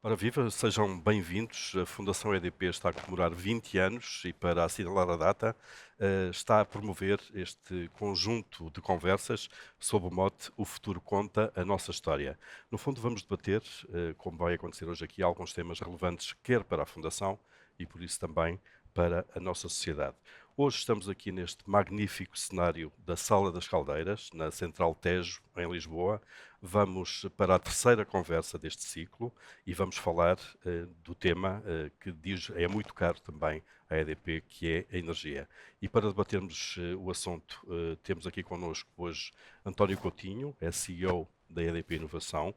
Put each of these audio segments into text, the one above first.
Ora viva, sejam bem-vindos. A Fundação EDP está a comemorar 20 anos e, para assinalar a data, está a promover este conjunto de conversas sob o mote "O futuro conta, a nossa história". No fundo, vamos debater, como vai acontecer hoje aqui, alguns temas relevantes, quer para a Fundação e, por isso, também para a nossa sociedade. Hoje estamos aqui neste magnífico cenário da Sala das Caldeiras, na Central Tejo, em Lisboa. Vamos para a terceira conversa deste ciclo e vamos falar do tema que diz, é muito caro também à EDP, que é a energia. E para debatermos o assunto, temos aqui connosco hoje António Coutinho, é CEO da EDP Inovação,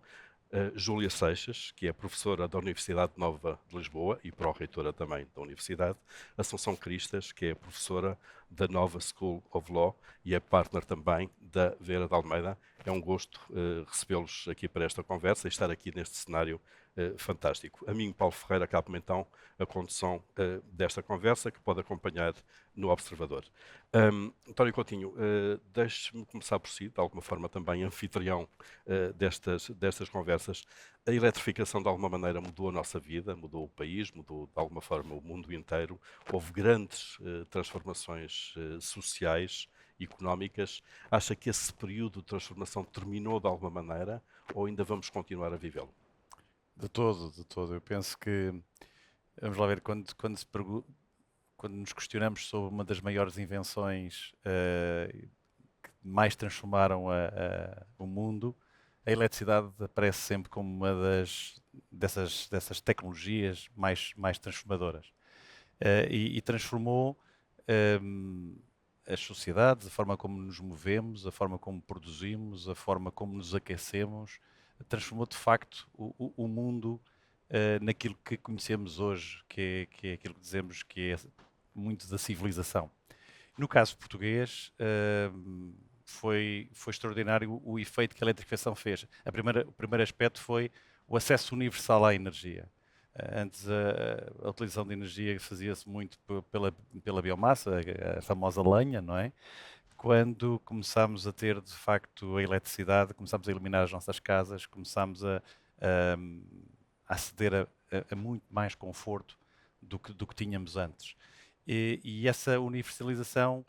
Júlia Seixas, que é professora da Universidade Nova de Lisboa e pró-reitora também da Universidade, Assunção Cristas, que é professora da Nova School of Law e é partner também da Vera de Almeida. É um gosto recebê-los aqui para esta conversa e estar aqui neste cenário fantástico. A mim, Paulo Ferreira, cabe-me então a condução desta conversa, que pode acompanhar no Observador. António Coutinho, deixe-me começar por si, de alguma forma também anfitrião destas conversas. A eletrificação, de alguma maneira, mudou a nossa vida, mudou o país, mudou, de alguma forma, o mundo inteiro. Houve grandes transformações sociais, económicas. Acha que esse período de transformação terminou de alguma maneira ou ainda vamos continuar a vivê-lo? De todo, de todo. Eu penso que, vamos lá ver, quando nos questionamos sobre uma das maiores invenções que mais transformaram o mundo, a eletricidade aparece sempre como uma dessas tecnologias mais transformadoras. E transformou as sociedades, a forma como nos movemos, a forma como produzimos, a forma como nos aquecemos, transformou de facto o mundo naquilo que conhecemos hoje, que é aquilo que dizemos que é muito da civilização. No caso português, foi extraordinário o efeito que a eletrificação fez. O primeiro aspecto foi o acesso universal à energia. Antes a utilização de energia fazia-se muito pela biomassa, a famosa lenha, não é? Quando começámos a ter de facto a eletricidade, começámos a iluminar as nossas casas, começámos a aceder a muito mais conforto do que tínhamos antes. E essa universalização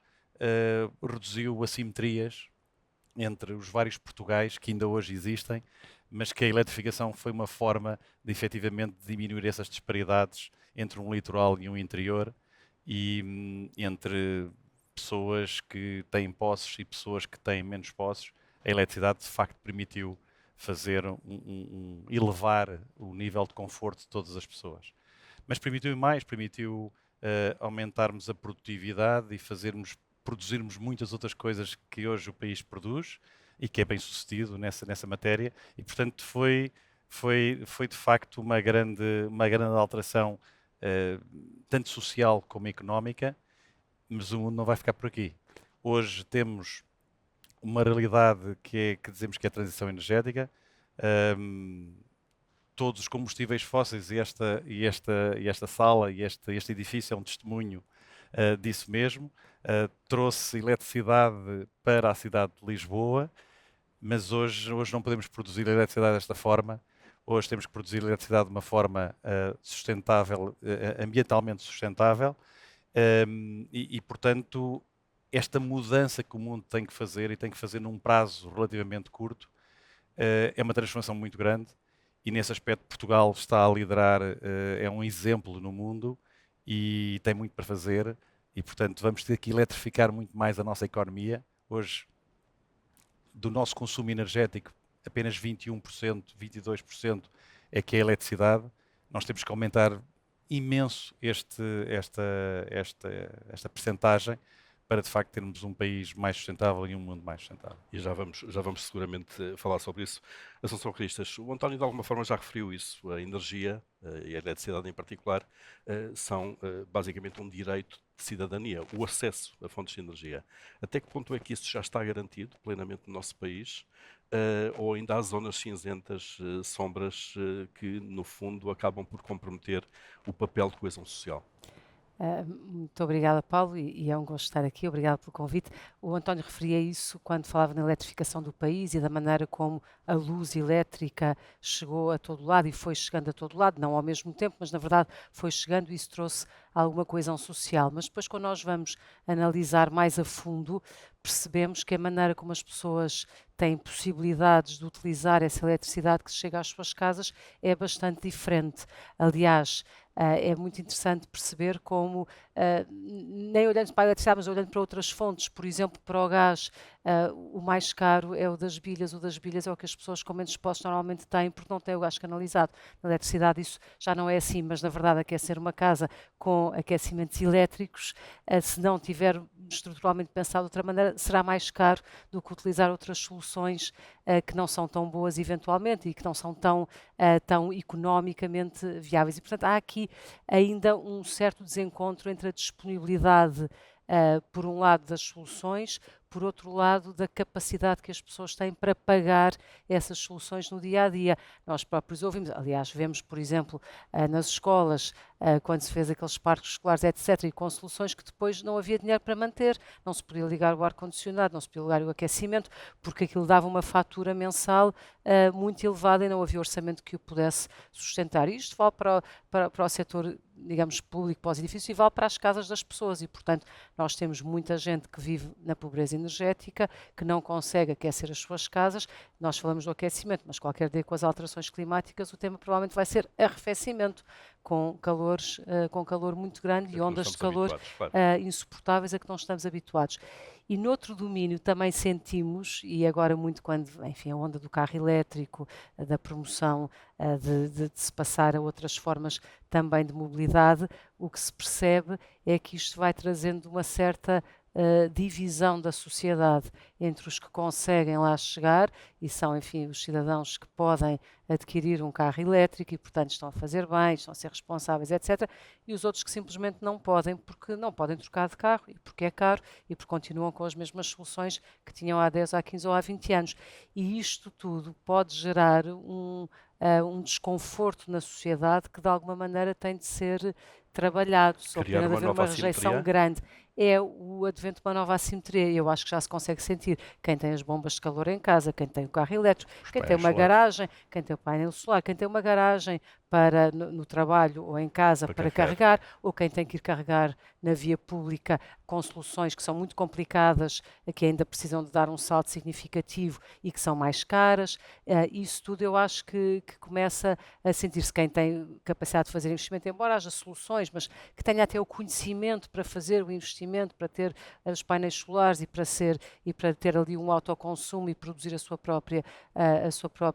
reduziu assimetrias entre os vários Portugais que ainda hoje existem, mas que a eletrificação foi uma forma de efetivamente diminuir essas disparidades entre um litoral e um interior e entre pessoas que têm posses e pessoas que têm menos posses. A eletricidade de facto permitiu fazer elevar o nível de conforto de todas as pessoas. Mas permitiu mais, permitiu aumentarmos a produtividade e produzirmos muitas outras coisas que hoje o país produz e que é bem sucedido nessa matéria. E, portanto, foi de facto uma grande alteração, tanto social como económica, mas o mundo não vai ficar por aqui. Hoje temos uma realidade que dizemos que é a transição energética. Um, Todos os combustíveis fósseis e esta sala e este edifício é um testemunho disso mesmo. Trouxe eletricidade para a cidade de Lisboa, mas hoje não podemos produzir eletricidade desta forma. Hoje temos que produzir eletricidade de uma forma sustentável, ambientalmente sustentável, portanto, esta mudança que o mundo tem que fazer e tem que fazer num prazo relativamente curto, é uma transformação muito grande e nesse aspecto Portugal está a liderar, é um exemplo no mundo e tem muito para fazer e, portanto, vamos ter que eletrificar muito mais a nossa economia. Hoje, do nosso consumo energético, apenas 21%, 22% é que é eletricidade. Nós temos que aumentar imenso esta percentagem para, de facto, termos um país mais sustentável e um mundo mais sustentável. E já vamos seguramente falar sobre isso. Assunção Cristas, o António de alguma forma já referiu isso. A energia e a eletricidade em particular são basicamente um direito de cidadania, o acesso a fontes de energia. Até que ponto é que isso já está garantido plenamente no nosso país? Ou ainda há zonas cinzentas, sombras, que no fundo acabam por comprometer o papel de coesão social? Muito obrigada, Paulo, e é um gosto estar aqui. Obrigada pelo convite. O António referia isso quando falava na eletrificação do país e da maneira como a luz elétrica chegou a todo lado e foi chegando a todo lado, não ao mesmo tempo, mas na verdade foi chegando e isso trouxe alguma coesão social. Mas depois, quando nós vamos analisar mais a fundo, percebemos que a maneira como as pessoas têm possibilidades de utilizar essa eletricidade que chega às suas casas é bastante diferente. Aliás, é muito interessante perceber como, nem olhando para a eletricidade, mas olhando para outras fontes, por exemplo, para o gás, o mais caro é o das bilhas. O das bilhas é o que as pessoas com menos postos normalmente têm, porque não têm o gás canalizado. Na eletricidade isso já não é assim, mas na verdade aquecer uma casa com aquecimentos elétricos, se não tiver estruturalmente pensado de outra maneira, será mais caro do que utilizar outras soluções que não são tão boas eventualmente e que não são tão economicamente viáveis. E, portanto, há aqui ainda um certo desencontro entre a disponibilidade, por um lado, das soluções, por outro lado, da capacidade que as pessoas têm para pagar essas soluções no dia a dia. Nós próprios ouvimos, aliás, vemos, por exemplo, nas escolas, quando se fez aqueles parques escolares, etc., e com soluções que depois não havia dinheiro para manter, não se podia ligar o ar-condicionado, não se podia ligar o aquecimento, porque aquilo dava uma fatura mensal muito elevada e não havia orçamento que o pudesse sustentar. E isto vale para o setor, digamos, público, para os edifícios, e vale para as casas das pessoas. E, portanto, nós temos muita gente que vive na pobreza energética, que não consegue aquecer as suas casas. Nós falamos do aquecimento, mas qualquer dia com as alterações climáticas, o tema provavelmente vai ser arrefecimento, com calor muito grande e ondas de calor claro. insuportáveis a que não estamos habituados. E noutro domínio também sentimos, e agora muito quando, enfim, a onda do carro elétrico, da promoção de se passar a outras formas também de mobilidade, o que se percebe é que isto vai trazendo uma certa divisão da sociedade entre os que conseguem lá chegar e são, enfim, os cidadãos que podem adquirir um carro elétrico e, portanto, estão a fazer bem, estão a ser responsáveis, etc. E os outros que simplesmente não podem, porque não podem trocar de carro e porque é caro e porque continuam com as mesmas soluções que tinham há 10, há 15 ou há 20 anos. E isto tudo pode gerar um desconforto na sociedade que, de alguma maneira, tem de ser trabalhado, sob Criar pena de uma haver nova uma rejeição assimetria. grande. É o advento de uma nova assimetria e eu acho que já se consegue sentir. Quem tem as bombas de calor em casa, quem tem o carro elétrico, Os quem tem painéis uma solares garagem, quem tem o painel solar, quem tem uma garagem para no trabalho ou em casa para para carregar. carregar, ou quem tem que ir carregar na via pública com soluções que são muito complicadas, que ainda precisam de dar um salto significativo e que são mais caras. Isso tudo eu acho que começa a sentir-se quem tem capacidade de fazer investimento, embora haja soluções, mas que tenha até o conhecimento para fazer o investimento, para ter os painéis solares e para ter ali um autoconsumo e produzir a sua própria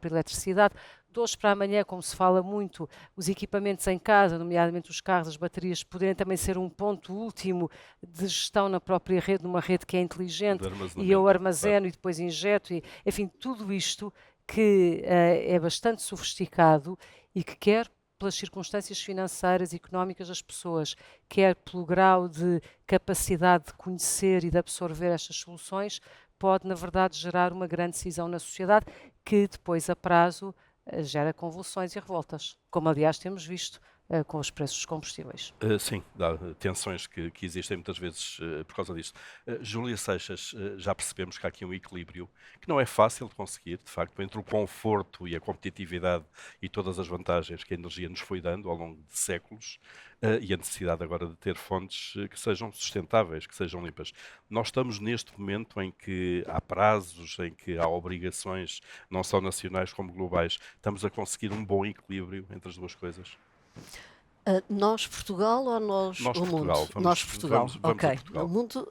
eletricidade. De hoje para amanhã, como se fala muito, os equipamentos em casa, nomeadamente os carros, as baterias, poderem também ser um ponto último de gestão na própria rede, numa rede que é inteligente, de e eu armazenamento. armazeno e depois injeto, e, enfim, tudo isto que é bastante sofisticado e que quer pelas circunstâncias financeiras e económicas das pessoas, quer pelo grau de capacidade de conhecer e de absorver estas soluções, pode, na verdade, gerar uma grande cisão na sociedade que depois, a prazo, gera convulsões e revoltas, como aliás temos visto com os preços dos combustíveis. Sim, dá tensões que existem muitas vezes por causa disto. Júlia Seixas, já percebemos que há aqui um equilíbrio que não é fácil de conseguir, de facto, entre o conforto e a competitividade e todas as vantagens que a energia nos foi dando ao longo de séculos e a necessidade agora de ter fontes que sejam sustentáveis, que sejam limpas. Nós estamos neste momento em que há prazos, em que há obrigações, não só nacionais como globais. Estamos a conseguir um bom equilíbrio entre as duas coisas? Nós, Portugal, ou nós, Nós, o mundo? Portugal. Nós, Portugal. Vamos a Ok. Portugal. O mundo,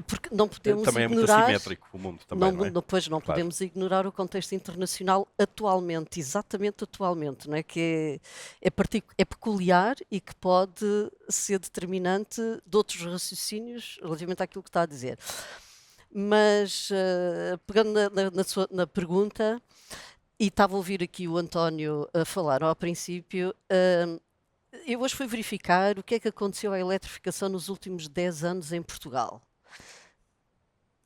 porque não podemos Também é muito ignorar. assimétrico o mundo também, não é? Pois não Claro. podemos ignorar o contexto internacional atualmente, exatamente atualmente, não é? Que é peculiar e que pode ser determinante de outros raciocínios relativamente àquilo que está a dizer. Mas, pegando na pergunta, e estava a ouvir aqui o António a falar ao princípio, eu hoje fui verificar o que é que aconteceu à eletrificação nos últimos 10 anos em Portugal.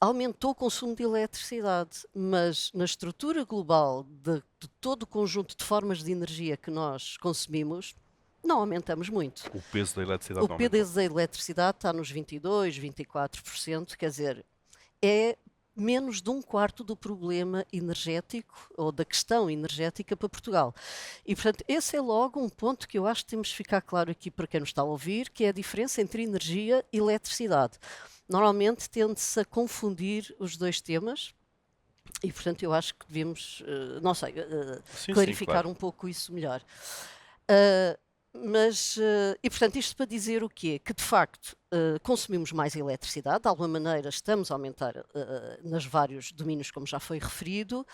Aumentou o consumo de eletricidade, mas na estrutura global de todo o conjunto de formas de energia que nós consumimos, Não aumentamos muito. O peso da eletricidade O não aumentou. peso da eletricidade está nos 22, 24%, quer dizer, é menos de um quarto do problema energético ou da questão energética para Portugal. E, portanto, esse é logo um ponto que eu acho que temos de ficar claro aqui para quem nos está a ouvir, que é a diferença entre energia e eletricidade. Normalmente tende-se a confundir os dois temas e, portanto, eu acho que devemos, não sei, Sim, clarificar claro. um pouco isso melhor. E portanto, isto para dizer o quê? Que de facto consumimos mais eletricidade, de alguma maneira estamos a aumentar nos vários domínios, como já foi referido,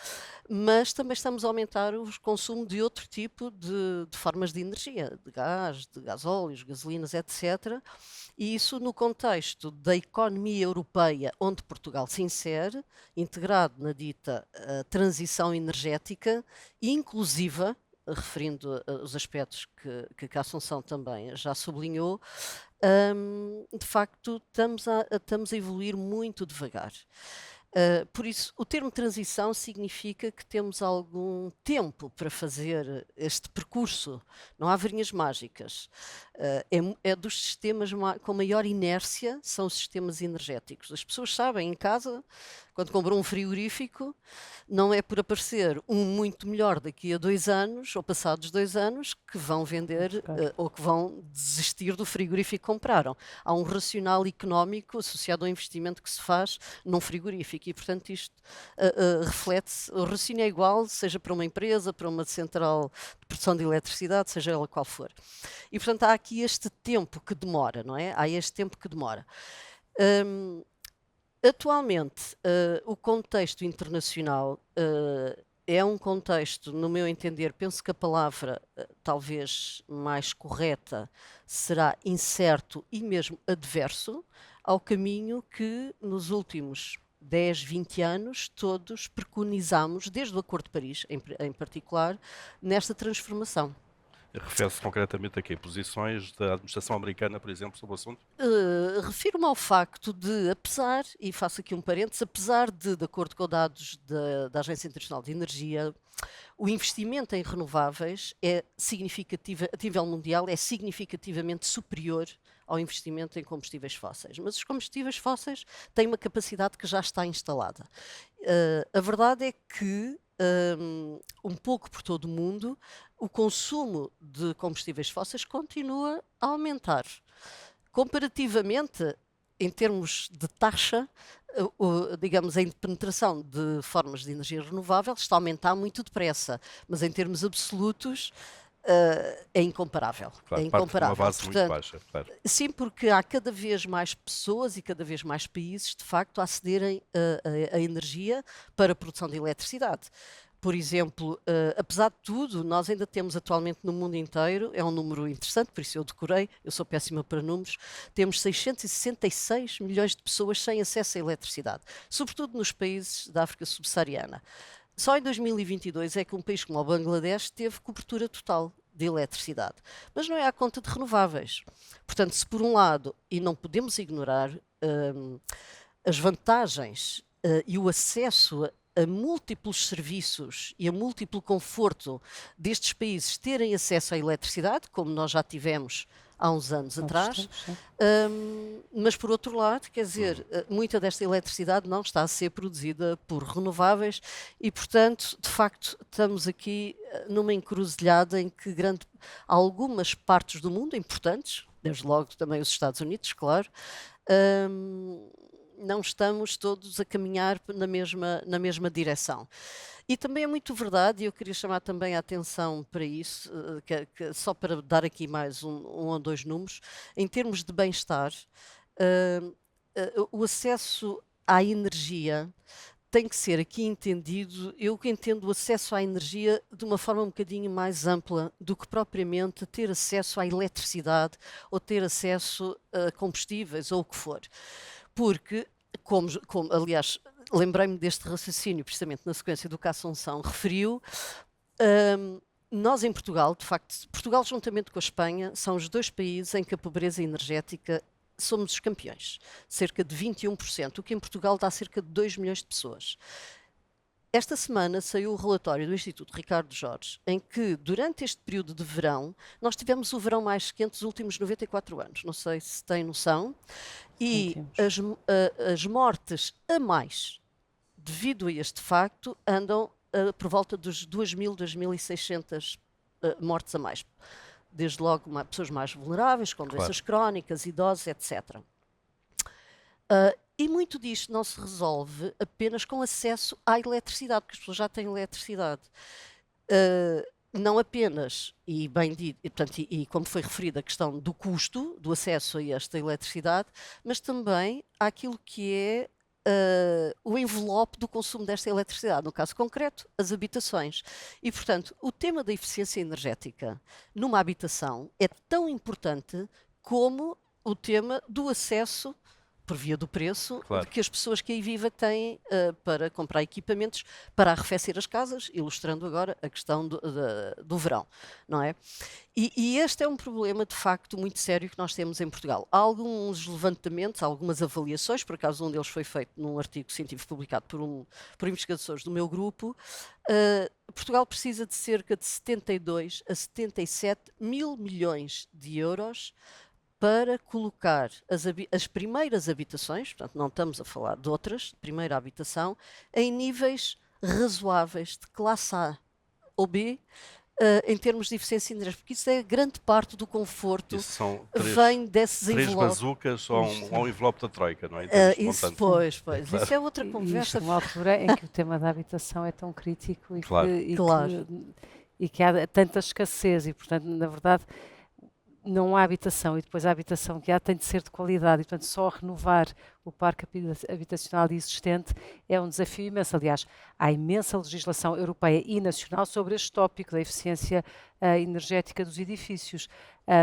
mas também estamos a aumentar o consumo de outro tipo de formas de energia, de gás, de gasóleos, gasolinas, etc. E isso no contexto da economia europeia, onde Portugal se insere, integrado na dita transição energética, inclusiva, referindo os aspectos que a Assunção também já sublinhou, de facto estamos a evoluir muito devagar. Por isso, o termo transição significa que temos algum tempo para fazer este percurso. Não há varinhas mágicas. É dos sistemas com maior inércia, são os sistemas energéticos. As pessoas sabem, em casa, quando compram um frigorífico, não é por aparecer um muito melhor daqui a 2 anos, ou passados 2 anos, que vão vender ou que vão desistir do frigorífico que compraram. Há um racional económico associado ao investimento que se faz num frigorífico e, portanto, isto reflete-se. O raciocínio é igual, seja para uma empresa, para uma central de produção de eletricidade, seja ela qual for. E, portanto, há aqui este tempo que demora, não é? Há este tempo que demora. Atualmente, o contexto internacional é um contexto, no meu entender, penso que a palavra talvez mais correta será incerto e mesmo adverso ao caminho que nos últimos 10, 20 anos todos preconizamos, desde o Acordo de Paris em particular, nesta transformação. Refere-se concretamente a quê? Posições da administração americana, por exemplo, sobre o assunto? Refiro-me ao facto de, apesar, e faço aqui um parênteses, apesar de acordo com dados da Agência Internacional de Energia, o investimento em renováveis é significativo, a nível mundial, é significativamente superior ao investimento em combustíveis fósseis. Mas os combustíveis fósseis têm uma capacidade que já está instalada. A verdade é que, um pouco por todo o mundo, o consumo de combustíveis fósseis continua a aumentar. Comparativamente, em termos de taxa, digamos, a penetração de formas de energia renovável está a aumentar muito depressa, mas em termos absolutos é incomparável. Claro, é incomparável. Parte de uma base Portanto, muito baixa, claro. sim, porque há cada vez mais pessoas e cada vez mais países, de facto, a acederem a energia para a produção de eletricidade. Por exemplo, apesar de tudo, nós ainda temos atualmente no mundo inteiro, é um número interessante, por isso eu decorei, eu sou péssima para números, temos 666 milhões de pessoas sem acesso à eletricidade, sobretudo nos países da África subsaariana. Só em 2022 é que um país como o Bangladesh teve cobertura total de eletricidade. Mas não é à conta de renováveis. Portanto, se por um lado, e não podemos ignorar as vantagens e o acesso a múltiplos serviços e a múltiplo conforto destes países terem acesso à eletricidade, como nós já tivemos há uns anos atrás, mas por outro lado, quer dizer, muita desta eletricidade não está a ser produzida por renováveis e, portanto, de facto, estamos aqui numa encruzilhada em que algumas partes do mundo importantes, desde logo também os Estados Unidos, claro, não estamos todos a caminhar na mesma direção. E também é muito verdade, e eu queria chamar também a atenção para isso, só para dar aqui mais um ou dois números, em termos de bem-estar, o acesso à energia tem que ser aqui entendido, eu que entendo o acesso à energia de uma forma um bocadinho mais ampla do que propriamente ter acesso à eletricidade ou ter acesso a combustíveis ou o que for. Porque, aliás, lembrei-me deste raciocínio precisamente na sequência do que a Assunção referiu, nós em Portugal, de facto, Portugal juntamente com a Espanha, são os dois países em que a pobreza energética somos os campeões. Cerca de 21%, o que em Portugal dá cerca de 2 milhões de pessoas. Esta semana saiu o relatório do Instituto Ricardo Jorge, em que, durante este período de verão, nós tivemos o verão mais quente dos últimos 94 anos. Não sei se têm noção. E Temos. as mortes a mais, devido a este facto, andam por volta dos 2.000, 2.600 mortes a mais. Desde logo, pessoas mais vulneráveis, com doenças crónicas, idosos, etc. E muito disto não se resolve apenas com acesso à eletricidade, porque as pessoas já têm eletricidade. Não apenas, e bem dito, e como foi referida a questão do custo do acesso a esta eletricidade, mas também àquilo que é o envelope do consumo desta eletricidade, no caso concreto, as habitações. E, portanto, o tema da eficiência energética numa habitação é tão importante como o tema do acesso por via do preço que as pessoas que aí vivem têm para comprar equipamentos para arrefecer as casas, ilustrando agora a questão do verão, não é? E este é um problema, de facto, muito sério que nós temos em Portugal. Há alguns levantamentos, algumas avaliações, por acaso um deles foi feito num artigo científico publicado por investigadores do meu grupo. Portugal precisa de cerca de 72 a 77 mil milhões de euros para colocar as primeiras habitações, portanto não estamos a falar de outras, primeira habitação, em níveis razoáveis de classe A ou B, em termos de eficiência energética, porque isso é grande parte do conforto, vem desses envelopes. 3 bazucas ou um envelope da Troika, não é? Isso, pois, isso é outra conversa. Isto numa altura em que o tema da habitação é tão crítico e que há tanta escassez e, portanto, na verdade, não há habitação e depois a habitação que há tem de ser de qualidade e, portanto, só renovar o parque habitacional existente é um desafio imenso. Aliás, há imensa legislação europeia e nacional sobre este tópico da eficiência energética dos edifícios,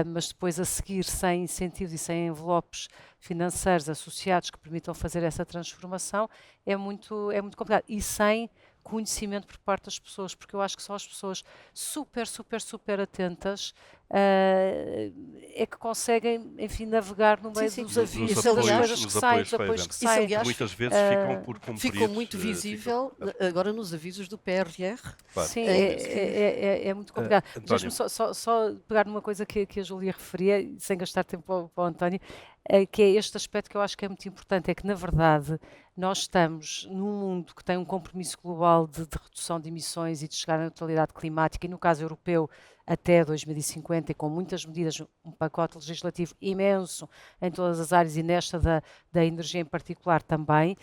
mas depois a seguir, sem incentivos e sem envelopes financeiros associados que permitam fazer essa transformação, é muito complicado. E sem conhecimento por parte das pessoas, porque eu acho que só as pessoas super atentas é que conseguem, enfim, navegar no meio dos avisos, pelas coisas que saem, dos apoios que saem. Aliás, muitas vezes ficam por cumprir. Ficou muito visível agora nos avisos do PRR. Claro. Sim, é muito complicado. Deixa-me só pegar numa coisa que a Júlia referia, sem gastar tempo para o António, que é este aspecto que eu acho que é muito importante, é que, na verdade, nós estamos num mundo que tem um compromisso global de redução de emissões e de chegar à neutralidade climática, e no caso europeu até 2050, e com muitas medidas, um pacote legislativo imenso em todas as áreas e nesta da energia em particular também,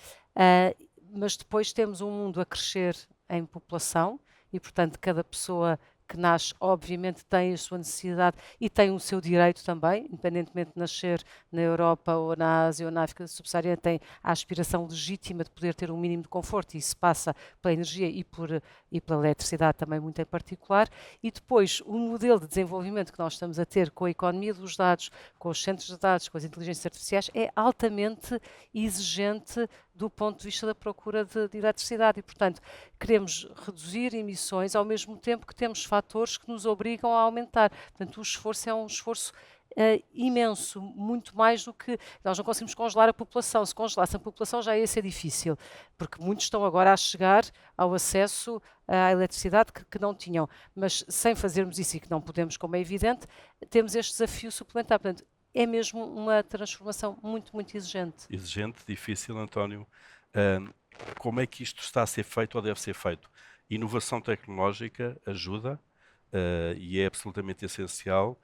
mas depois temos um mundo a crescer em população e, portanto, cada pessoa que nasce, obviamente, tem a sua necessidade e tem o seu direito também, independentemente de nascer na Europa ou na Ásia ou na África subsaariana, tem a aspiração legítima de poder ter um mínimo de conforto, e isso passa pela energia e pela eletricidade também muito em particular. E depois, o modelo de desenvolvimento que nós estamos a ter com a economia dos dados, com os centros de dados, com as inteligências artificiais, é altamente exigente do ponto de vista da procura de eletricidade e, portanto, queremos reduzir emissões ao mesmo tempo que temos fatores que nos obrigam a aumentar. Portanto, o esforço é um esforço imenso, muito mais do que... Nós não conseguimos congelar a população. Se congelasse a população já ia ser difícil, porque muitos estão agora a chegar ao acesso à eletricidade que não tinham. Mas sem fazermos isso, e que não podemos, como é evidente, temos este desafio suplementar. Portanto, é mesmo uma transformação muito exigente. Exigente, difícil, António. Como é que isto está a ser feito ou deve ser feito? Inovação tecnológica ajuda e é absolutamente essencial.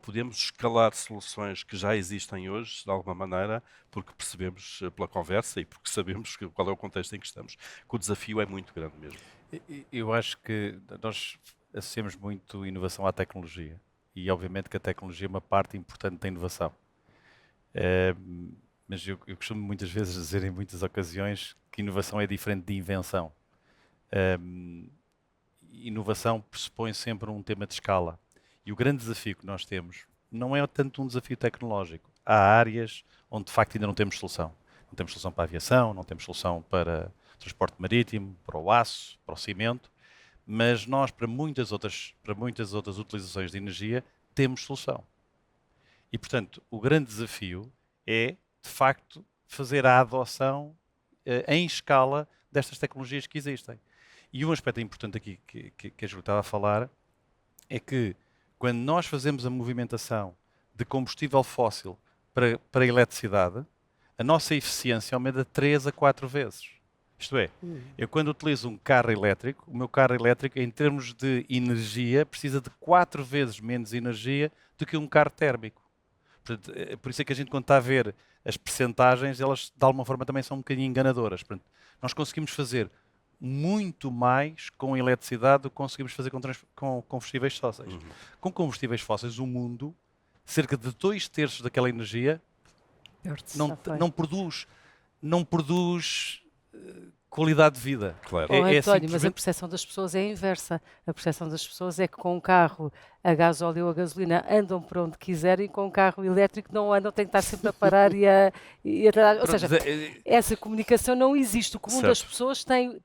Podemos escalar soluções que já existem hoje, de alguma maneira, porque percebemos pela conversa e porque sabemos qual é o contexto em que estamos, que o desafio é muito grande mesmo. Eu acho que nós associamos muito inovação à tecnologia. E, obviamente, que a tecnologia é uma parte importante da inovação. Mas eu costumo muitas vezes dizer, em muitas ocasiões, que inovação é diferente de invenção. Inovação pressupõe sempre um tema de escala. E o grande desafio que nós temos não é tanto um desafio tecnológico. Há áreas onde, de facto, ainda não temos solução. Não temos solução para a aviação, não temos solução para o transporte marítimo, para o aço, para o cimento. Mas nós, para muitas outras utilizações de energia, temos solução. E, portanto, o grande desafio é, de facto, fazer a adoção em escala destas tecnologias que existem. E um aspecto importante aqui que a Júlia estava a falar é que quando nós fazemos a movimentação de combustível fóssil para a eletricidade, a nossa eficiência aumenta 3 a 4 vezes. Isto é, eu quando utilizo um carro elétrico, o meu carro elétrico, em termos de energia, precisa de 4 vezes menos energia do que um carro térmico. Portanto, por isso é que a gente, quando está a ver as percentagens, elas de alguma forma também são um bocadinho enganadoras. Portanto, nós conseguimos fazer muito mais com eletricidade do que conseguimos fazer com combustíveis fósseis. Com combustíveis fósseis, o mundo, cerca de 2/3 daquela energia não produz qualidade de vida. Claro. António, mas a percepção das pessoas é a inversa. A percepção das pessoas é que com um carro a gasóleo ou a gasolina andam para onde quiserem, com um carro elétrico não andam, têm que estar sempre a parar e a ou seja, essa comunicação não existe. O comum das pessoas tem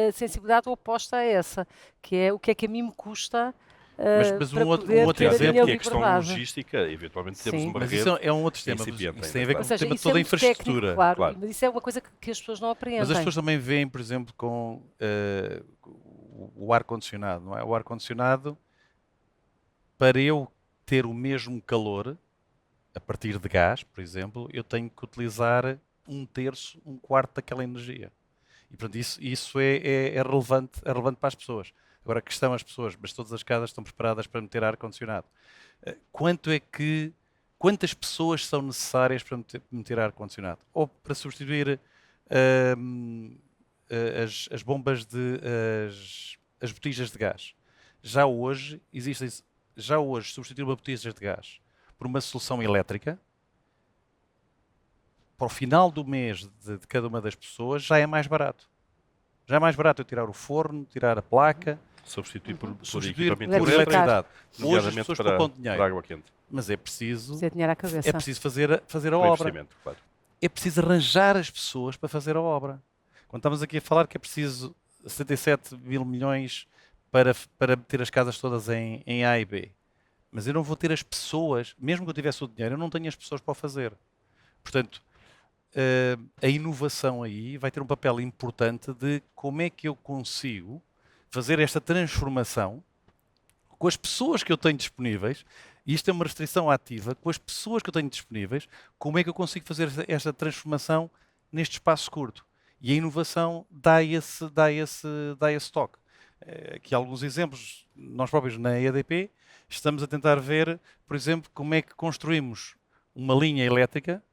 a sensibilidade oposta a essa, que é o que é que a mim me custa. Mas um outro exemplo que é a questão logística, eventualmente temos uma rede. Mas isso é um outro tema, isso tem a ver com o tema de toda a infraestrutura. Técnico, claro. Mas isso é uma coisa que as pessoas não apreendem. Mas as pessoas também veem, por exemplo, com o ar-condicionado, não é? O ar-condicionado, para eu ter o mesmo calor, a partir de gás, por exemplo, eu tenho que utilizar 1/3, 1/4 daquela energia. E, portanto, isso é relevante para as pessoas. Agora, a questão as pessoas, mas todas as casas estão preparadas para meter ar-condicionado. Quantas pessoas são necessárias para meter ar-condicionado? Ou para substituir as bombas as botijas de gás? Já hoje, substituir uma botija de gás por uma solução elétrica, para o final do mês de cada uma das pessoas, já é mais barato. Já é mais barato eu tirar o forno, tirar a placa, substituir por equipamento por eletricidade. Hoje as pessoas poupam dinheiro. Para água quente. Mas é preciso fazer a obra. Claro. É preciso arranjar as pessoas para fazer a obra. Quando estamos aqui a falar que é preciso 77 mil milhões para meter as casas todas em A e B. Mas eu não vou ter as pessoas, mesmo que eu tivesse o dinheiro, eu não tenho as pessoas para o fazer. Portanto, a inovação aí vai ter um papel importante de como é que eu consigo fazer esta transformação com as pessoas que eu tenho disponíveis, e isto é uma restrição ativa, com as pessoas que eu tenho disponíveis, como é que eu consigo fazer esta transformação neste espaço curto? E a inovação dá esse toque. Aqui há alguns exemplos, nós próprios na EDP estamos a tentar ver, por exemplo, como é que construímos uma linha elétrica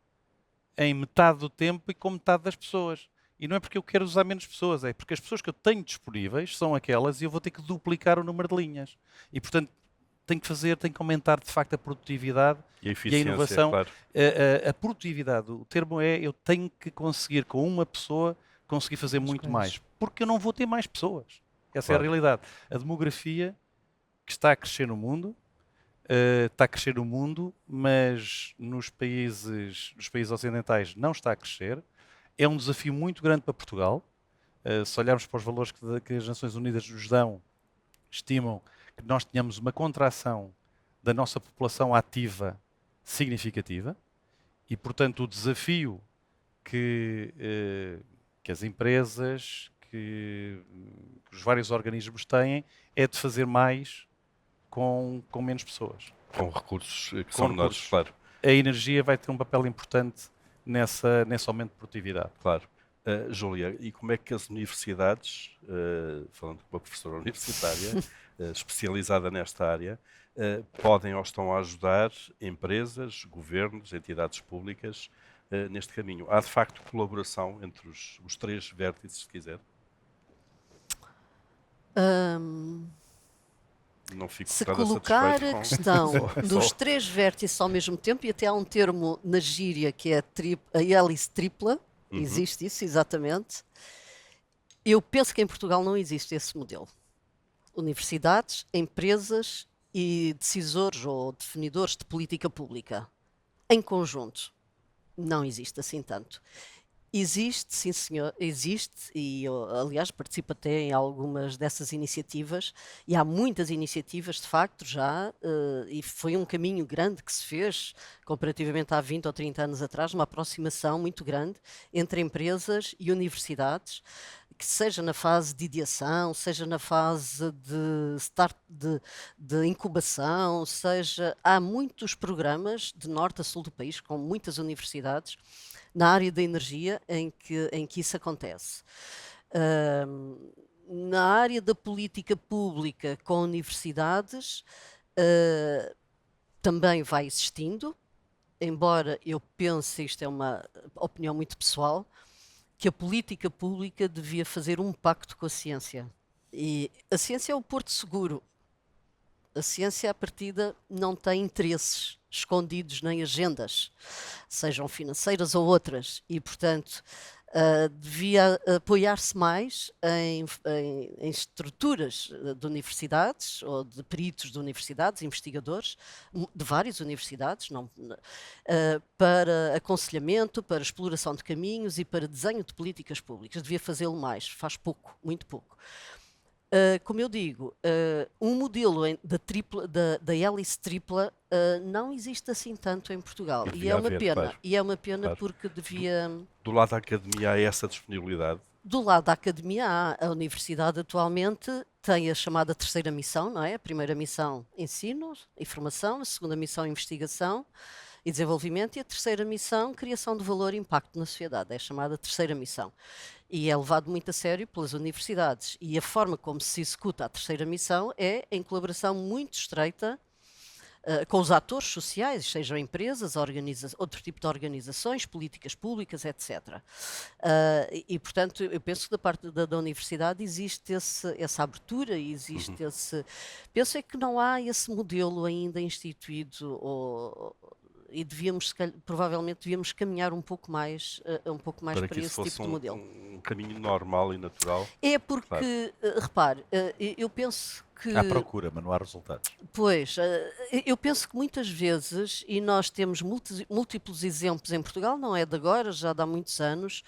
em metade do tempo e com metade das pessoas. E não é porque eu quero usar menos pessoas, é porque as pessoas que eu tenho disponíveis são aquelas e eu vou ter que duplicar o número de linhas. E, portanto, tenho que aumentar, de facto, a produtividade e a inovação. Claro. A produtividade, o termo é, eu tenho que conseguir, com uma pessoa, conseguir fazer muito mais. Porque eu não vou ter mais pessoas. Essa é a realidade. A demografia que está a crescer no mundo, mas nos países ocidentais não está a crescer. É um desafio muito grande para Portugal. Se olharmos para os valores que as Nações Unidas nos dão, estimam que nós tenhamos uma contração da nossa população ativa significativa e, portanto, o desafio que as empresas, que os vários organismos têm é de fazer mais com menos pessoas. Com recursos que são menores, claro. A energia vai ter um papel importante nesse aumento de produtividade. Claro. Júlia, e como é que as universidades, falando com uma professora universitária especializada nesta área, podem ou estão a ajudar empresas, governos, entidades públicas neste caminho? Há de facto colaboração entre os três vértices, se quiser? Não fico se colocar a questão dos três vértices ao mesmo tempo, e até há um termo na gíria que é a hélice tripla, existe isso, exatamente. Eu penso que em Portugal não existe esse modelo. Universidades, empresas e decisores ou definidores de política pública, em conjunto, não existe assim tanto. Existe, sim senhor, existe, e eu, aliás, participo até em algumas dessas iniciativas, e há muitas iniciativas, de facto, já, e foi um caminho grande que se fez, comparativamente há 20 ou 30 anos atrás, uma aproximação muito grande entre empresas e universidades, que seja na fase de ideação, seja na fase de incubação, há muitos programas de norte a sul do país, com muitas universidades, na área da energia em que isso acontece. Na área da política pública com universidades, também vai existindo, embora eu pense, isto é uma opinião muito pessoal, que a política pública devia fazer um pacto com a ciência. E a ciência é o porto seguro. A ciência, à partida, não tem interesses escondidos nem agendas, sejam financeiras ou outras, e, portanto, devia apoiar-se mais em estruturas de universidades ou de peritos de universidades, investigadores de várias universidades, para aconselhamento, para exploração de caminhos e para desenho de políticas públicas. Devia fazê-lo mais, faz pouco, muito pouco. Como eu digo, um modelo da hélice tripla não existe assim tanto em Portugal. E é uma pena. Claro. E é uma pena, Claro. porque devia... Do lado da academia há essa disponibilidade? Do lado da academia há. A universidade atualmente tem a chamada terceira missão, não é? A primeira missão, ensino e formação, a segunda missão, investigação e desenvolvimento, e a terceira missão, criação de valor e impacto na sociedade. É a chamada terceira missão. E é levado muito a sério pelas universidades. E a forma como se executa a terceira missão é em colaboração muito estreita com os atores sociais, sejam empresas, outro tipo de organizações, políticas públicas, etc. Portanto, eu penso que da parte da universidade existe essa abertura, existe esse... Penso é que não há esse modelo ainda instituído, e provavelmente devíamos caminhar um pouco mais para esse tipo de modelo. Um caminho normal e natural. É porque, repare, eu penso que... Há procura, mas não há resultados. Pois, eu penso que muitas vezes, e nós temos múltiplos exemplos em Portugal, não é de agora, já de há muitos anos,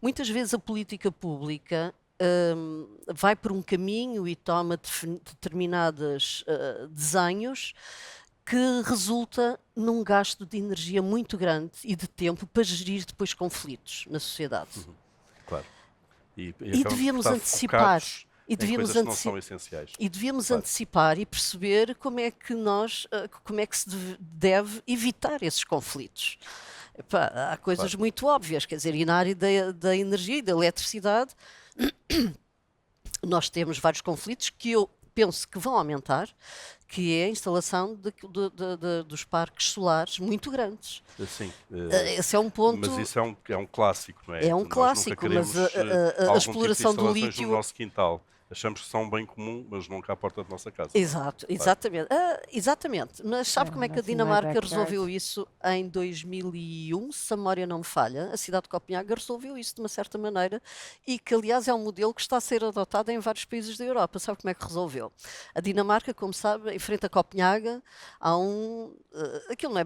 muitas vezes a política pública vai por um caminho e toma determinados desenhos que resulta num gasto de energia muito grande e de tempo para gerir depois conflitos na sociedade. Claro. E acabamos por devíamos estar antecipar. focados E em devíamos coisas que não são essenciais. E devíamos Claro. antecipar e perceber como é que se deve evitar esses conflitos. Epá, há coisas muito óbvias, quer dizer, e na área da energia e da eletricidade nós temos vários conflitos que eu penso que vão aumentar, que é a instalação dos parques solares muito grandes. Sim, Esse é um ponto... mas isso é um clássico, não é? É um Nós clássico, nunca mas queremos, a algum exploração tipo de do instalações lítio... no nosso quintal. Achamos que são um bem comum, mas nunca à porta da nossa casa. Exato, exatamente. Exatamente. Mas sabe como é que a nothing in my Dinamarca backyard. resolveu isso em 2001, se a memória não me falha? A cidade de Copenhaga resolveu isso de uma certa maneira, e que, aliás, é um modelo que está a ser adotado em vários países da Europa. Sabe como é que resolveu? A Dinamarca, como sabe, em frente a Copenhaga, há aquilo não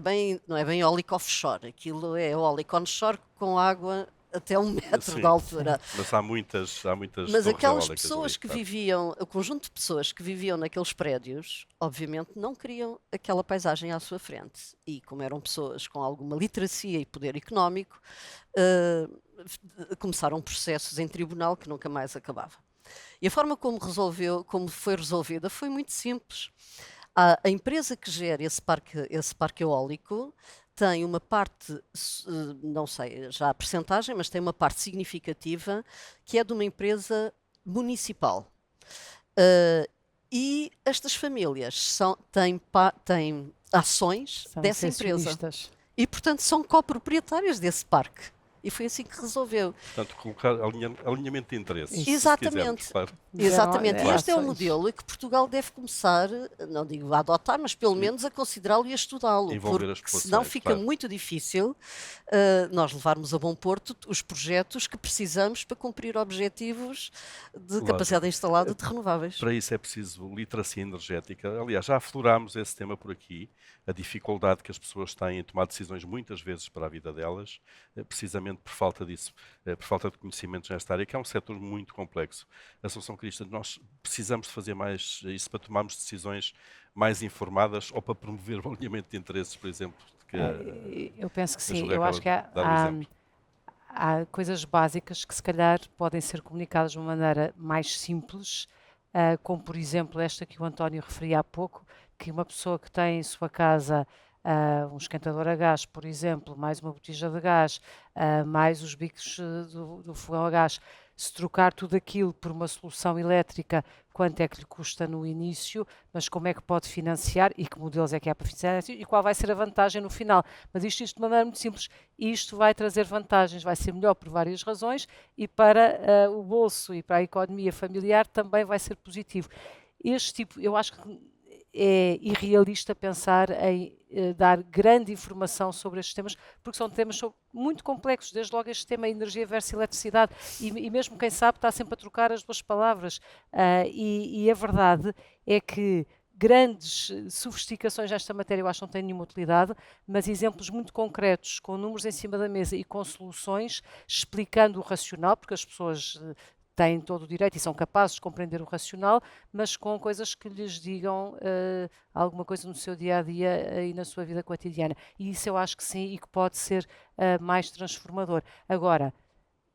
é bem eólico offshore, aquilo é eólico onshore com água até 1 metro Sim. de altura. Mas há muitas Mas torres aquelas eólicas pessoas ali, que claro. viviam, o conjunto de pessoas que viviam naqueles prédios, obviamente não queriam aquela paisagem à sua frente. E como eram pessoas com alguma literacia e poder económico, começaram processos em tribunal que nunca mais acabava. E a forma como foi resolvida foi muito simples. A empresa que gera esse parque eólico tem uma parte, não sei já a percentagem, mas tem uma parte significativa que é de uma empresa municipal. E estas famílias têm ações São dessa empresa. acionistas. E, portanto, são coproprietárias desse parque. E foi assim que resolveu. Portanto, colocar alinhamento de interesses. Isso. se Exatamente. quisermos, claro. Exatamente. E este é um ações. modelo que Portugal deve começar, não digo a adotar, mas pelo menos a considerá-lo e a estudá-lo. Envolver as Porque senão populações, fica claro. muito difícil nós levarmos a bom porto os projetos que precisamos para cumprir objetivos de Lógico. capacidade instalada de renováveis. Para isso é preciso literacia energética. Aliás, já aflorámos esse tema por aqui, a dificuldade que as pessoas têm em tomar decisões muitas vezes para a vida delas, precisamente por falta disso, por falta de conhecimentos nesta área, que é um setor muito complexo. Assunção Cristas, nós precisamos de fazer mais isso para tomarmos decisões mais informadas ou para promover o alinhamento de interesses, por exemplo. Eu penso que a sim. Julia Eu acaba acho que de dar um exemplo. há coisas básicas que se calhar podem ser comunicadas de uma maneira mais simples, como por exemplo esta que o António referia há pouco, que uma pessoa que tem em sua casa um esquentador a gás, por exemplo, mais uma botija de gás, mais os bicos do fogão a gás, se trocar tudo aquilo por uma solução elétrica, quanto é que lhe custa no início, mas como é que pode financiar e que modelos é que há para financiar e qual vai ser a vantagem no final. Mas isto de maneira muito simples. Isto vai trazer vantagens, vai ser melhor por várias razões e para o bolso e para a economia familiar também vai ser positivo. Este tipo, eu acho que é irrealista pensar em dar grande informação sobre estes temas, porque são temas muito complexos, desde logo este tema energia versus eletricidade, e mesmo quem sabe está sempre a trocar as duas palavras, e a verdade é que grandes sofisticações nesta matéria eu acho que não têm nenhuma utilidade, mas exemplos muito concretos, com números em cima da mesa e com soluções, explicando o racional, porque as pessoas têm todo o direito e são capazes de compreender o racional, mas com coisas que lhes digam alguma coisa no seu dia a dia e na sua vida cotidiana. E isso eu acho que sim e que pode ser mais transformador. Agora,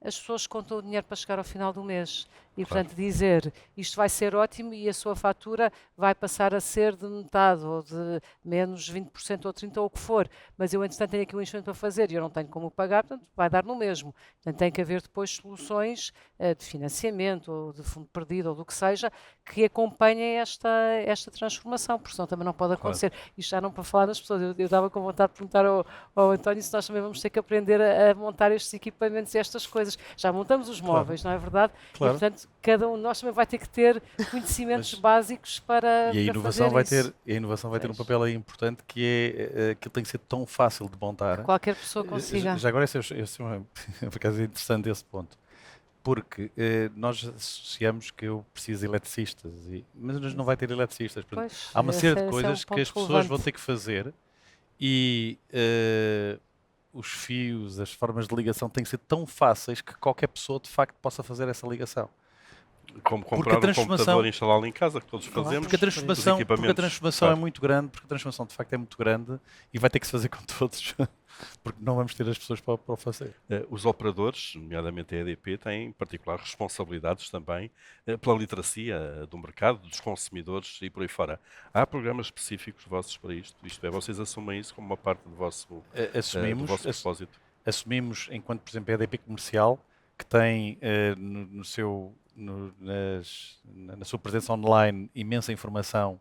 as pessoas contam o dinheiro para chegar ao final do mês. E, Claro. portanto, dizer isto vai ser ótimo e a sua fatura vai passar a ser de metade ou de menos 20% ou 30% ou o que for, mas eu, entretanto, tenho aqui um investimento para fazer e eu não tenho como pagar, portanto, vai dar no mesmo. Portanto, tem que haver depois soluções de financiamento ou de fundo perdido ou do que seja que acompanhem esta transformação, porque senão também não pode acontecer. Isto já não para falar das pessoas. Eu estava com vontade de perguntar ao António se nós também vamos ter que aprender a montar estes equipamentos e estas coisas. Já montamos os móveis, não é verdade? Claro. E, portanto, cada um de nós também vai ter que ter conhecimentos básicos para, E a para inovação fazer vai isso. ter, a inovação vai ter um Pois. papel aí importante que é que tem que ser tão fácil de montar. Qualquer pessoa consiga. Já agora, por acaso é interessante esse ponto, porque nós associamos que eu preciso de eletricistas, mas não vai ter eletricistas. Portanto, Pois, há uma esse série de é um coisas que ponto as pessoas relevante. vão ter que fazer e os fios, as formas de ligação têm que ser tão fáceis que qualquer pessoa de facto possa fazer essa ligação. Como Porque a comprar um transformação- computador e instalá-lo em casa, que todos Claro. fazemos. Porque a transformação, Os equipamentos, é claro. muito grande, porque a transformação de facto é muito grande e vai ter que se fazer com todos, porque não vamos ter as pessoas para o fazer. Os operadores, nomeadamente a EDP, têm em particular responsabilidades também pela literacia do mercado, dos consumidores e por aí fora. Há programas específicos vossos para isto? Isto é, vocês assumem isso como uma parte do vosso propósito? Assumimos, enquanto, por exemplo, a EDP Comercial, que tem na sua presença online imensa informação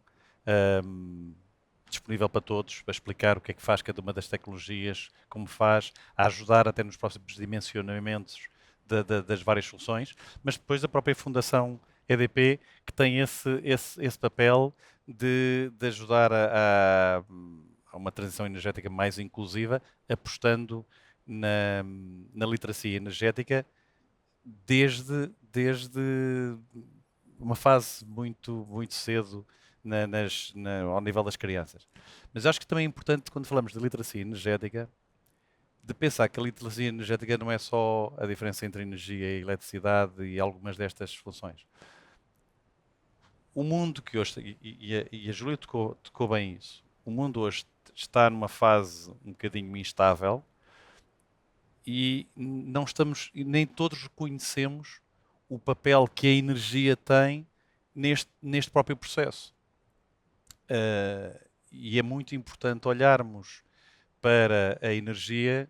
disponível para todos, para explicar o que é que faz cada uma das tecnologias, como faz, a ajudar até nos próximos dimensionamentos das várias soluções, mas depois a própria Fundação EDP, que tem esse papel de ajudar a uma transição energética mais inclusiva, apostando na literacia energética desde uma fase muito cedo ao nível das crianças. Mas acho que também é importante, quando falamos de literacia energética, de pensar que a literacia energética não é só a diferença entre energia e eletricidade e algumas destas funções. O mundo que hoje, e a Júlia tocou bem isso, o mundo hoje está numa fase um bocadinho instável e nem todos reconhecemos o papel que a energia tem neste próprio processo. E é muito importante olharmos para a energia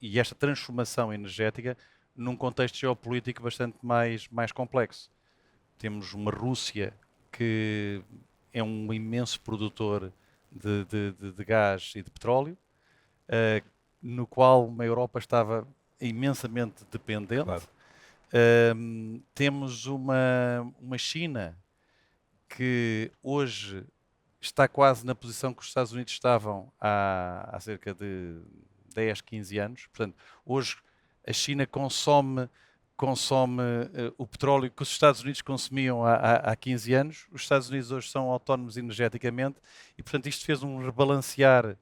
e esta transformação energética num contexto geopolítico bastante mais complexo. Temos uma Rússia que é um imenso produtor de gás e de petróleo, no qual uma Europa estava imensamente dependente. Claro. Temos uma China que hoje está quase na posição que os Estados Unidos estavam há cerca de 10, 15 anos. Portanto, hoje a China consome o petróleo que os Estados Unidos consumiam há 15 anos. Os Estados Unidos hoje são autónomos energeticamente e, portanto, isto fez um rebalancear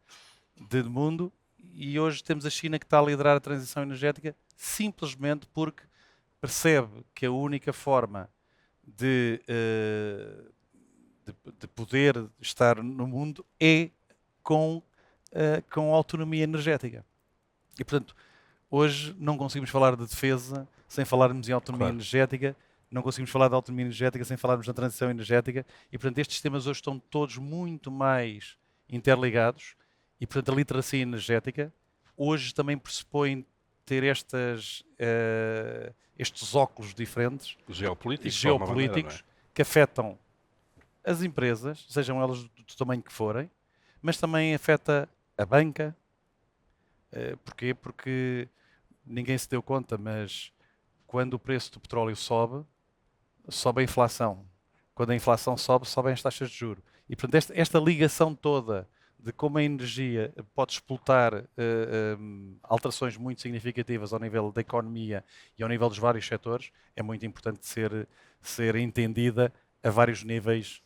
de mundo e hoje temos a China que está a liderar a transição energética simplesmente porque percebe que a única forma de poder estar no mundo é com autonomia energética. E, portanto, Hoje não conseguimos falar de defesa sem falarmos em autonomia Claro. energética, não conseguimos falar de autonomia energética sem falarmos na transição energética e, portanto, estes temas hoje estão todos muito mais interligados e, portanto, a literacia energética hoje também pressupõe ter estes óculos diferentes, Geopolíticos, de alguma maneira, não é? geopolíticos, que afetam as empresas, sejam elas do tamanho que forem, mas também afeta a banca. Porquê? Porque ninguém se deu conta, mas quando o preço do petróleo sobe, sobe a inflação. Quando a inflação sobe, sobem as taxas de juros. E, portanto, esta ligação toda de como a energia pode explotar alterações muito significativas ao nível da economia e ao nível dos vários setores é muito importante de ser entendida a vários níveis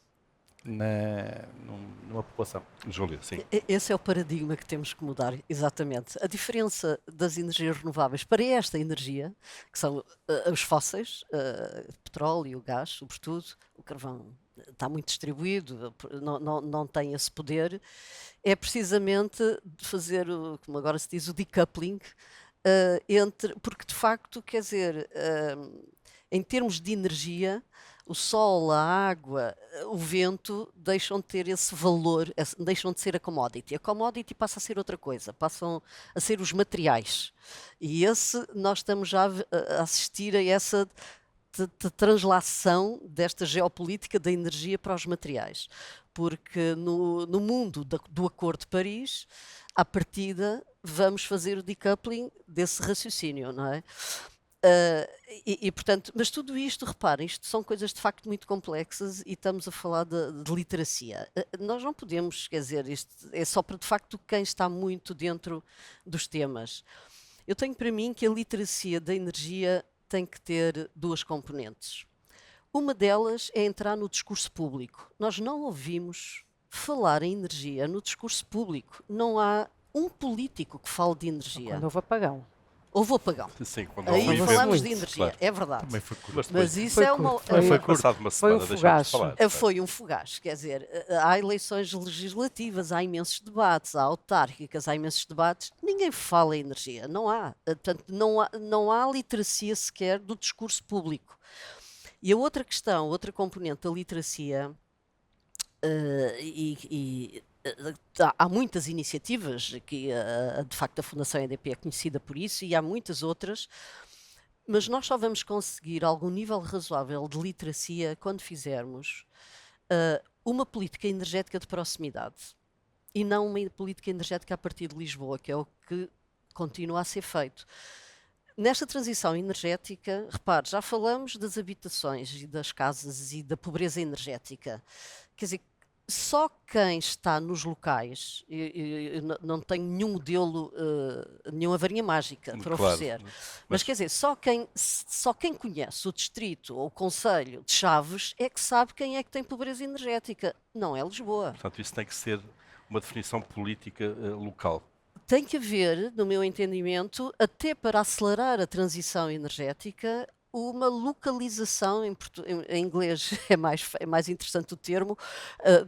numa população. Júlia, sim. Esse é o paradigma que temos que mudar, exatamente. A diferença das energias renováveis para esta energia, que são os fósseis, petróleo, gás, sobretudo, o carvão está muito distribuído, não tem esse poder, é precisamente de fazer, como agora se diz, o decoupling, porque de facto, quer dizer, em termos de energia, o sol, a água, o vento deixam de ter esse valor, deixam de ser a commodity. A commodity passa a ser outra coisa, passam a ser os materiais. E nós estamos já a assistir a essa de translação desta geopolítica da energia para os materiais. Porque no mundo do Acordo de Paris, à partida, vamos fazer o decoupling desse raciocínio, não é? Portanto, mas tudo isto, reparem, isto são coisas de facto muito complexas e estamos a falar de literacia. Nós não podemos, quer dizer, isto é só para de facto quem está muito dentro dos temas. Eu tenho para mim que a literacia da energia tem que ter duas componentes. Uma delas é entrar no discurso público. Nós não ouvimos falar em energia no discurso público. Não há um político que fale de energia. Quando houve apagão. Houve apagão. Sim, quando Aí há um falamos evento, de energia, claro. é verdade. Também foi curto. Mas depois, Mas isso Foi é uma. curto, foi passado uma Foi um semana, deixámos de fogacho. falar. Foi um fugaz, quer dizer, há eleições legislativas, há imensos debates, há autárquicas, há imensos debates, ninguém fala em energia, não há. Portanto, não há literacia sequer do discurso público. E a outra questão, outra componente da literacia, há muitas iniciativas, que de facto a Fundação EDP é conhecida por isso, e há muitas outras, mas nós só vamos conseguir algum nível razoável de literacia quando fizermos uma política energética de proximidade e não uma política energética a partir de Lisboa, que é o que continua a ser feito. Nesta transição energética, repare, já falamos das habitações e das casas e da pobreza energética. Quer dizer, só quem está nos locais, não tenho nenhum modelo, nenhuma varinha mágica para Claro. oferecer, mas quer dizer, só quem conhece o distrito ou o concelho de Chaves é que sabe quem é que tem pobreza energética, não é Lisboa. Portanto, isso tem que ser uma definição política local. Tem que haver, no meu entendimento, até para acelerar a transição energética, uma localização, em inglês é mais interessante o termo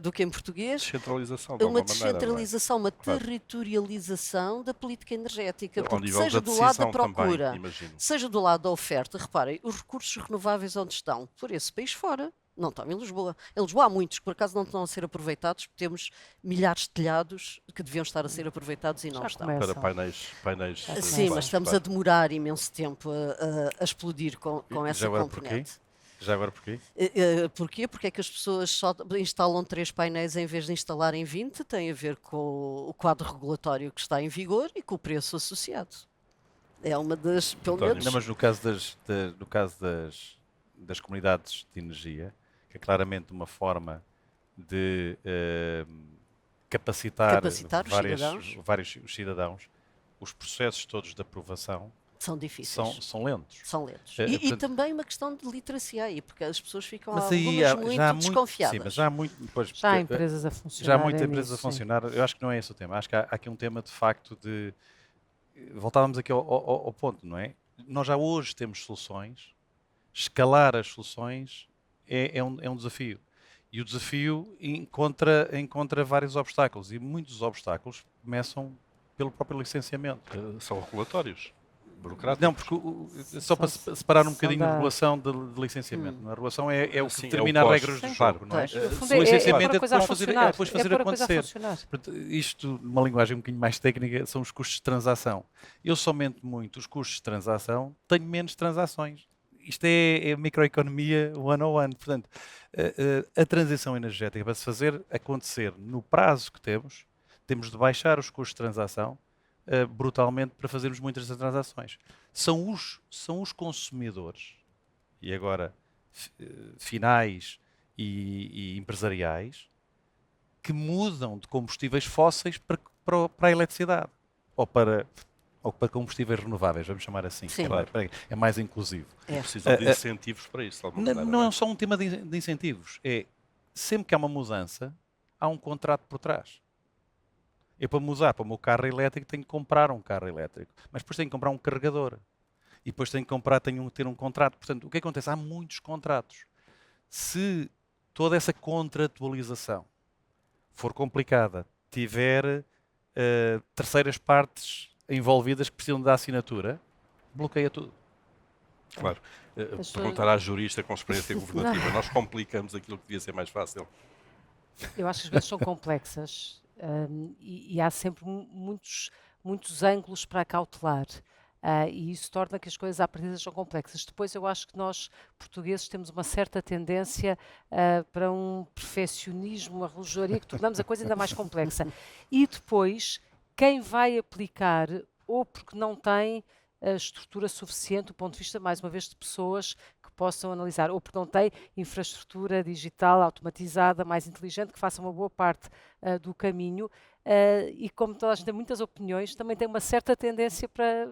do que em português, Descentralização, de uma alguma maneira. descentralização, uma Claro. territorialização da política energética, Ao porque nível seja da do lado da decisão também, procura, imagino. seja do lado da oferta, reparem, os recursos renováveis onde estão? Por esse país fora. Não estão em Lisboa. Em Lisboa há muitos que por acaso não estão a ser aproveitados, porque temos milhares de telhados que deviam estar a ser aproveitados e não Já estão. começa. Para painéis Sim, Sim, solares, mas estamos a claro. demorar imenso tempo a explodir com E essa já agora porquê? componente. Já agora porquê? Porquê? Porque é que as pessoas só instalam 3 painéis em vez de instalarem 20? Tem a ver com o quadro regulatório que está em vigor e com o preço associado. É uma das, pelo António. menos... Não, mas no caso das comunidades de energia, que é claramente uma forma de capacitar os cidadãos. vários cidadãos, os processos todos de aprovação São difíceis. são lentos. São lentos. É, E portanto- também uma questão de literacia aí, porque as pessoas ficam Mas aí algumas muito desconfiadas. Sim, mas já há muito. Pois, Já há porque- empresas a funcionar. já há muitas empresas a funcionar. Eu acho que não é esse o tema. Acho que há aqui um tema de facto de. Voltávamos aqui ao ponto, não é? Nós já hoje temos soluções. Escalar as soluções é um desafio. E o desafio encontra vários obstáculos. E muitos obstáculos começam pelo próprio licenciamento. São regulatórios. burocráticos. Não, porque só para separar um são bocadinho da- a relação de licenciamento. A relação é o que Sim, é o determina as pós, regras do sim, jogo, não é? pois. No fundo, Se o licenciamento é coisa a depois fazer, funcionar, depois fazer pôr a coisa a acontecer. funcionar. Portanto, isto, numa linguagem um bocadinho mais técnica, são os custos de transação. Eu somente muito os custos de transação, tenho menos transações. Isto é microeconomia 101. Portanto, a transição energética, para se fazer acontecer no prazo que temos de baixar os custos de transação brutalmente para fazermos muitas transações. São os consumidores, e agora finais e empresariais, que mudam de combustíveis fósseis para a eletricidade ou para combustíveis renováveis, vamos chamar assim. Sim. É mais inclusivo. Precisam de incentivos para isso. de alguma maneira, Não é só um tema de incentivos. É sempre que há uma mudança, há um contrato por trás. Eu, para mudar para o meu carro elétrico, tenho que comprar um carro elétrico. Mas depois tenho que comprar um carregador. E depois tenho que ter um contrato. Portanto, o que acontece? Há muitos contratos. Se toda essa contratualização for complicada, tiver terceiras partes envolvidas que precisam da assinatura, bloqueia tudo. Claro. As Perguntar à jurista com experiência governativa. Nós complicamos aquilo que devia ser mais fácil. Eu acho que as coisas são complexas e há sempre muitos ângulos para acautelar. E isso torna que as coisas à partida sejam complexas. Depois eu acho que nós, portugueses, temos uma certa tendência para um perfeccionismo, uma relojoaria, que tornamos a coisa ainda mais complexa. E depois, quem vai aplicar, ou porque não tem a estrutura suficiente do ponto de vista, mais uma vez, de pessoas que possam analisar, ou porque não tem infraestrutura digital automatizada, mais inteligente, que faça uma boa parte do caminho. E como toda a gente tem muitas opiniões, também tem uma certa tendência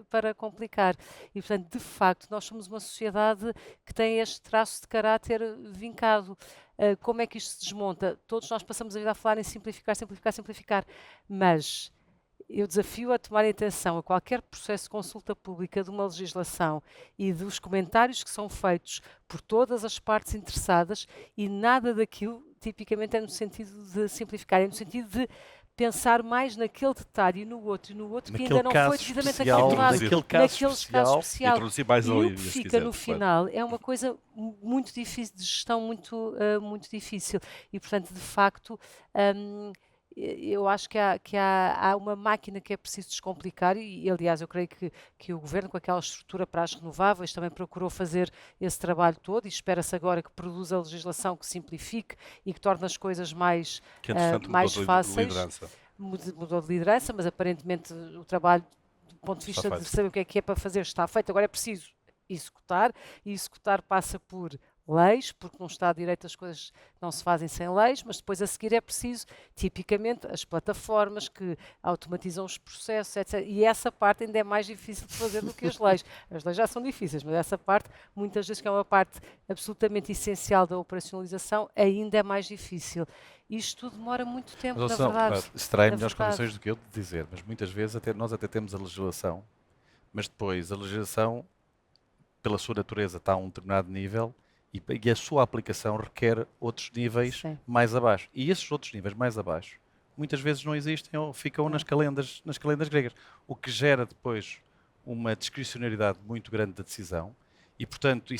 para complicar. E, portanto, de facto, nós somos uma sociedade que tem este traço de caráter vincado. Como é que isto se desmonta? Todos nós passamos a vida a falar em simplificar, simplificar, simplificar, mas eu desafio a tomar atenção a qualquer processo de consulta pública de uma legislação e dos comentários que são feitos por todas as partes interessadas, e nada daquilo tipicamente é no sentido de simplificar, é no sentido de pensar mais naquele detalhe e no outro que ainda não foi devidamente acumulado, naquele caso especial. Introduzir mais E ali, o que se fica quiser, no claro. final é uma coisa muito difícil, de gestão muito difícil. E, portanto, de facto, eu acho que há uma máquina que é preciso descomplicar e, aliás, eu creio que o Governo, com aquela estrutura para as renováveis, também procurou fazer esse trabalho todo, e espera-se agora que produza legislação que simplifique e que torne as coisas mais Mudou de fáceis. liderança. Mudou de liderança, mas aparentemente o trabalho, do ponto de vista de saber o que é para fazer, está feito. Agora é preciso executar, e executar passa por leis, porque num Estado de Direito as coisas não se fazem sem leis, mas depois a seguir é preciso, tipicamente, as plataformas que automatizam os processos, etc. E essa parte ainda é mais difícil de fazer do que as leis. As leis já são difíceis, mas essa parte, muitas vezes, que é uma parte absolutamente essencial da operacionalização, ainda é mais difícil. Isto tudo demora muito tempo, Mas, na verdade. claro, isso terá em Na melhores verdade. condições do que eu de dizer, mas muitas vezes nós até temos a legislação, mas depois a legislação, pela sua natureza, está a um determinado nível e a sua aplicação requer outros níveis Sim. mais abaixo. E esses outros níveis mais abaixo muitas vezes não existem ou ficam nas calendas gregas, o que gera depois uma discricionariedade muito grande da decisão e, portanto,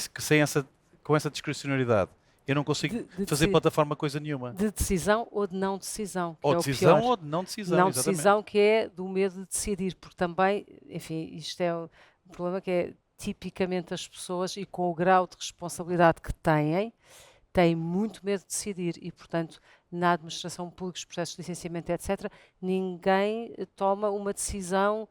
com essa discricionariedade eu não consigo fazer plataforma coisa nenhuma. De decisão ou de não decisão. Que Ou é decisão o pior. ou de não decisão. Não Exatamente. decisão, que é do medo de decidir, porque também, enfim, isto é um problema que é tipicamente as pessoas, e com o grau de responsabilidade que têm muito medo de decidir e, portanto, na administração pública, os processos de licenciamento, etc., ninguém toma uma decisão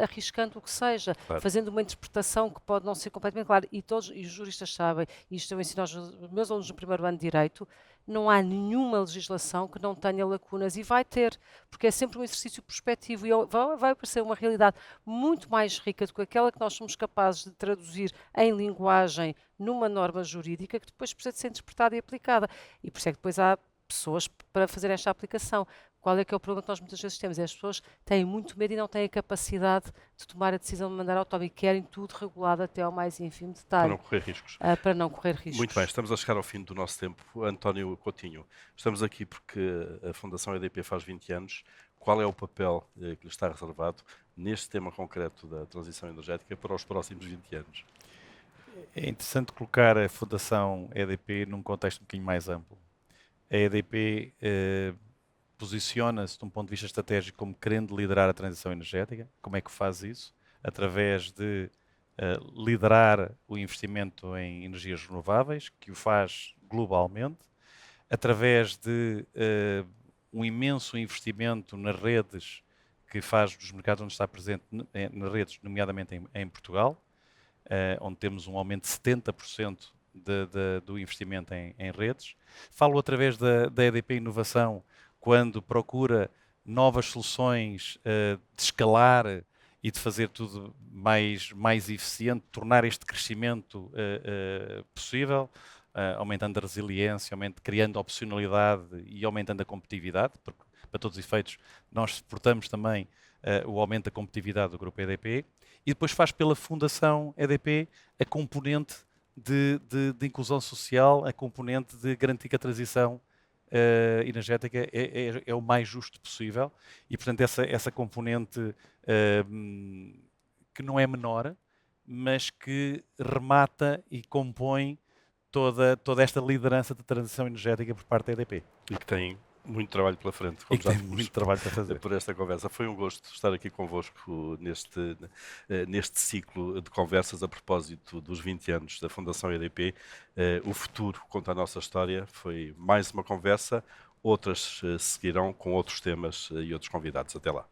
arriscando o que seja, Claro. fazendo uma interpretação que pode não ser completamente clara. E os juristas sabem, e isto eu ensino aos meus alunos no primeiro ano de Direito, não há nenhuma legislação que não tenha lacunas, e vai ter, porque é sempre um exercício prospectivo e vai aparecer uma realidade muito mais rica do que aquela que nós somos capazes de traduzir em linguagem numa norma jurídica, que depois precisa de ser interpretada e aplicada. E por isso é que depois há pessoas para fazer esta aplicação. qual é que é o problema que nós muitas vezes temos? É as pessoas têm muito medo e não têm a capacidade de tomar a decisão de mandar automóvel e querem tudo regulado até ao mais ínfimo Para detalhe, não correr riscos. para não correr riscos. Muito bem, estamos a chegar ao fim do nosso tempo. António Coutinho, estamos aqui porque a Fundação EDP faz 20 anos. Qual é o papel que lhe está reservado neste tema concreto da transição energética para os próximos 20 anos? É interessante colocar a Fundação EDP num contexto um bocadinho mais amplo. A EDP posiciona-se, de um ponto de vista estratégico, como querendo liderar a transição energética. Como é que faz isso? Através de liderar o investimento em energias renováveis, que o faz globalmente, através de um imenso investimento nas redes que faz dos mercados onde está presente, nas redes, nomeadamente em Portugal, onde temos um aumento de 70% do investimento em redes. Falo através da EDP Inovação, quando procura novas soluções de escalar e de fazer tudo mais eficiente, tornar este crescimento possível, aumentando a resiliência, criando opcionalidade e aumentando a competitividade, porque, para todos os efeitos, nós suportamos também o aumento da competitividade do grupo EDP, e depois faz pela Fundação EDP a componente de inclusão social, a componente de garantir que a transição energética é o mais justo possível, e portanto essa componente que não é menor, mas que remata e compõe toda esta liderança de transição energética por parte da EDP. E que tem muito trabalho pela frente, E como que já tem vimos muito trabalho para fazer. por esta conversa. Foi um gosto estar aqui convosco neste ciclo de conversas a propósito dos 20 anos da Fundação EDP. O futuro conta a nossa história. Foi mais uma conversa. Outras seguirão com outros temas e outros convidados. Até lá.